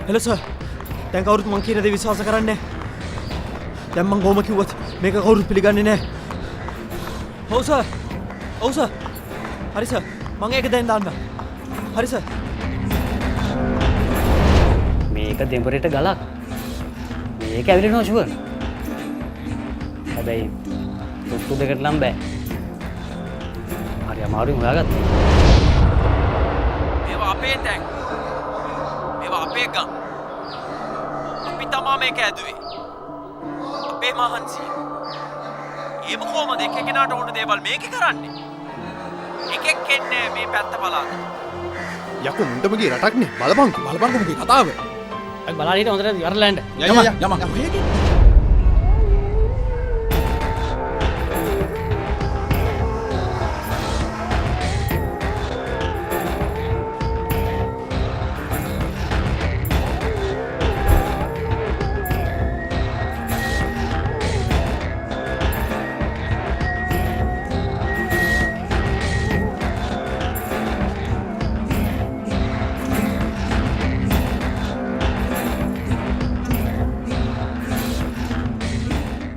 Hello sir. දැන් කවුරුත් මං කියන දේ විශ්වාස කරන්නේ නැහැ. දැන් මං කොහොම කිව්වත් මේක කවුරුත් පිළිගන්නේ නැහැ. ඔව් සර්. ඔව් සර්. හරි සර්. මං ඒක දැන් දාන්න. හරි සර්. මේක දෙඹරේට ගලක්. මේක ඇවිලෙනවා ෂුවර්. හැබැයි තොට්ටු දෙකට නම් බෑ. හරි අමාරුයි හොයාගත්තා. මේවා අපේ තැන්. මේවා අපේ ගම්. අපි තමා මේක ඇදුවේ. අපේ මහන්සිය. ඒම කොහමද එක කෙනාට ඕන දේවල් මේකේ කරන්නේ? එකෙක් එන්නේ මේ පැත්ත බලාගෙන. යකෝ මුන්ටමගේ රටක්නේ බලපංකෝ මුගේ කතාව. අපි බලලා හිටිය හොඳට ඉවරලා යන්න. යම.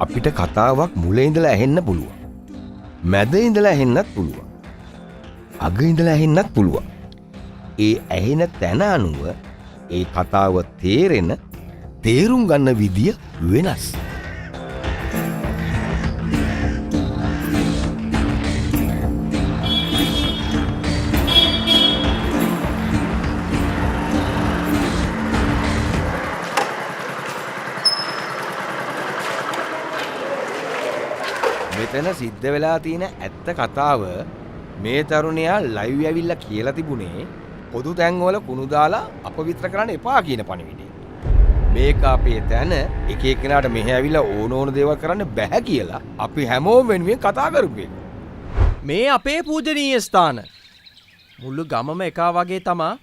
අපිට කතාවක් මුල ඉඳලා ඇහෙන්න පුළුවන්. මැද ඉඳලා ඇහෙන්නත් පුළුවන්. අග ඉඳලා ඇහෙන්නත් පුළුවන්. ඒ ඇහෙන තැන අනුව ඒ කතාව තේරුම් ගන්න විදිය වෙනස්. මෙතන සිද්ධ වෙලා තියෙන ඇත්ත කතාව මේ තරුණයා ලයිව් ඇවිල්ලා කියලා තිබුණේ පොදු තැන්වල කුණු දාලා අපවිත්‍ර කරන්න එපා කියන පණිවිඩය. මේක අපේ තැන එක එක්කෙනාට මෙහෙ ඇවිල්ලා ඕන දේවල් කරන්න බෑ කියලා අපි හැමෝම වෙනුවෙන් කතා කරපු එක. මේ අපේ පූජනීය ස්ථාන. මුළු ගමම එකා වගේ තමා